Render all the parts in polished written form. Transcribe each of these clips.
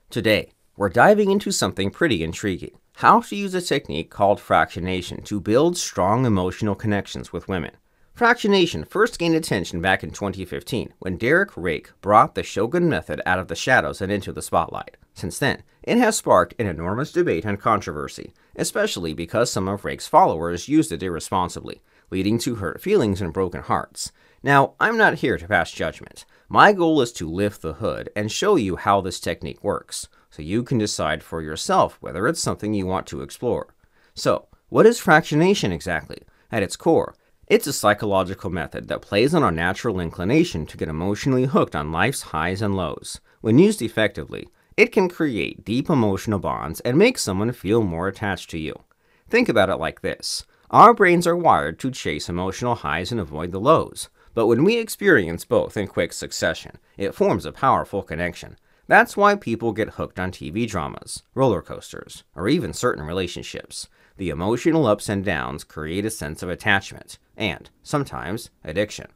Today, we're diving into something pretty intriguing: how to use a technique called fractionation to build strong emotional connections with women. Fractionation first gained attention back in 2015 when Derek Rake brought the Shogun method out of the shadows and into the spotlight. Since then, it has sparked an enormous debate and controversy, especially because some of Rake's followers used it irresponsibly, leading to hurt feelings and broken hearts. Now, I'm not here to pass judgment. My goal is to lift the hood and show you how this technique works, so you can decide for yourself whether it's something you want to explore. So, what is fractionation exactly? At its core, it's a psychological method that plays on our natural inclination to get emotionally hooked on life's highs and lows. When used effectively, it can create deep emotional bonds and make someone feel more attached to you. Think about it like this. Our brains are wired to chase emotional highs and avoid the lows. But when we experience both in quick succession, it forms a powerful connection. That's why people get hooked on TV dramas, roller coasters, or even certain relationships. The emotional ups and downs create a sense of attachment, and, sometimes, addiction.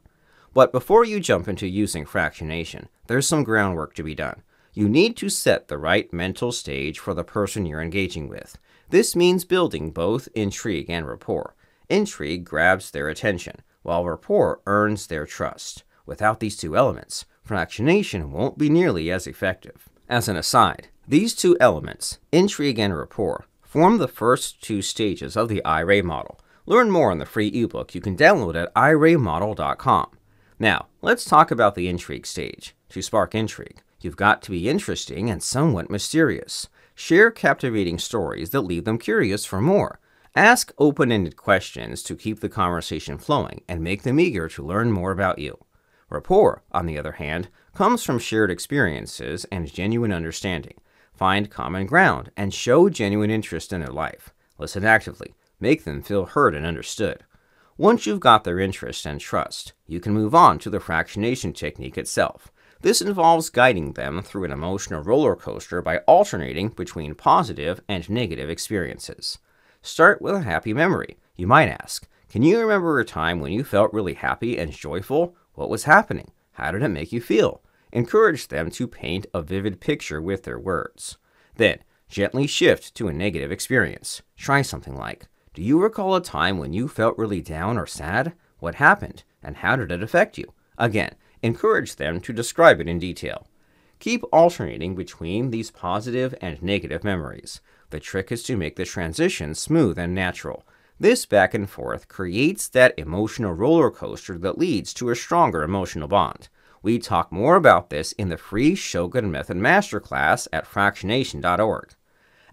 But before you jump into using fractionation, there's some groundwork to be done. You need to set the right mental stage for the person you're engaging with. This means building both intrigue and rapport. Intrigue grabs their attention, while rapport earns their trust. Without these two elements, fractionation won't be nearly as effective. As an aside, these two elements, intrigue and rapport, form the first two stages of the IRA model. Learn more in the free ebook you can download at iramodel.com. Now, let's talk about the intrigue stage. To spark intrigue, you've got to be interesting and somewhat mysterious. Share captivating stories that leave them curious for more. Ask open-ended questions to keep the conversation flowing and make them eager to learn more about you. Rapport, on the other hand, comes from shared experiences and genuine understanding. Find common ground and show genuine interest in their life. Listen actively. Make them feel heard and understood. Once you've got their interest and trust, you can move on to the fractionation technique itself. This involves guiding them through an emotional roller coaster by alternating between positive and negative experiences. Start with a happy memory. You might ask, can you remember a time when you felt really happy and joyful? What was happening? How did it make you feel? Encourage them to paint a vivid picture with their words. Then, gently shift to a negative experience. Try something like, do you recall a time when you felt really down or sad? What happened, and how did it affect you? Again, encourage them to describe it in detail. Keep alternating between these positive and negative memories. The trick is to make the transition smooth and natural. This back and forth creates that emotional roller coaster that leads to a stronger emotional bond. We talk more about this in the free Shogun Method Masterclass at fractionation.org.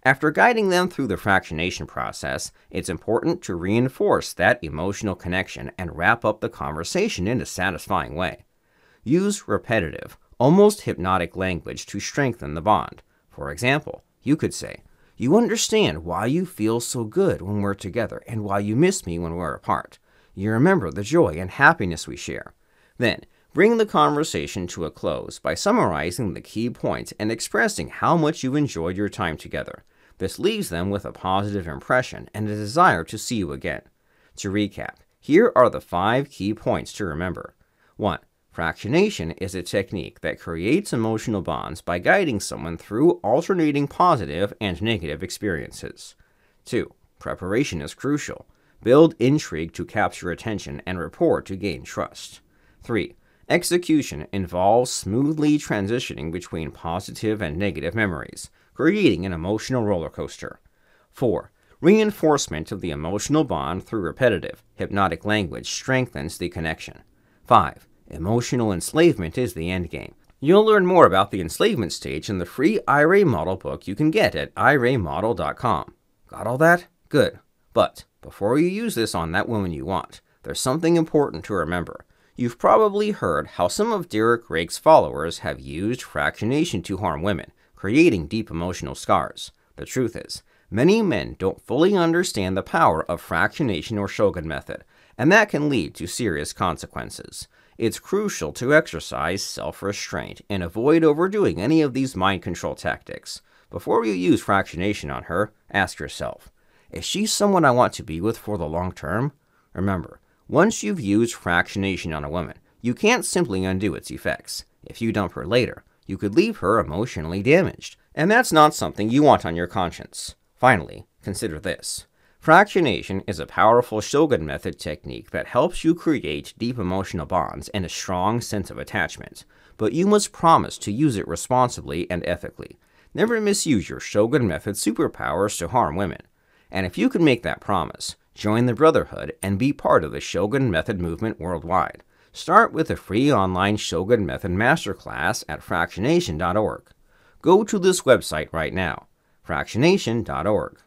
After guiding them through the fractionation process, it's important to reinforce that emotional connection and wrap up the conversation in a satisfying way. Use repetitive, almost hypnotic language to strengthen the bond. For example, you could say, you understand why you feel so good when we're together and why you miss me when we're apart. You remember the joy and happiness we share. Then, bring the conversation to a close by summarizing the key points and expressing how much you enjoyed your time together. This leaves them with a positive impression and a desire to see you again. To recap, here are the 5 key points to remember. 1. Fractionation is a technique that creates emotional bonds by guiding someone through alternating positive and negative experiences. 2. Preparation is crucial. Build intrigue to capture attention and rapport to gain trust. 3. Execution involves smoothly transitioning between positive and negative memories, creating an emotional roller coaster. 4. Reinforcement of the emotional bond through repetitive, hypnotic language strengthens the connection. 5. Emotional enslavement is the endgame. You'll learn more about the enslavement stage in the free IRA model book you can get at iramodel.com. Got all that? Good. But before you use this on that woman you want, there's something important to remember. You've probably heard how some of Derek Rake's followers have used fractionation to harm women, creating deep emotional scars. The truth is, many men don't fully understand the power of fractionation or Shogun method, and that can lead to serious consequences. It's crucial to exercise self-restraint and avoid overdoing any of these mind control tactics. Before you use fractionation on her, ask yourself, is she someone I want to be with for the long term? Remember, once you've used fractionation on a woman, you can't simply undo its effects. If you dump her later, you could leave her emotionally damaged, And that's not something you want on your conscience. Finally, consider this. Fractionation is a powerful Shogun method technique that helps you create deep emotional bonds and a strong sense of attachment, but you must promise to use it responsibly and ethically. Never misuse your Shogun method superpowers to harm women. And if you can make that promise, join the Brotherhood and be part of the Shogun method movement worldwide. Start with a free online Shogun method masterclass at fractionation.org. Go to this website right now, fractionation.org.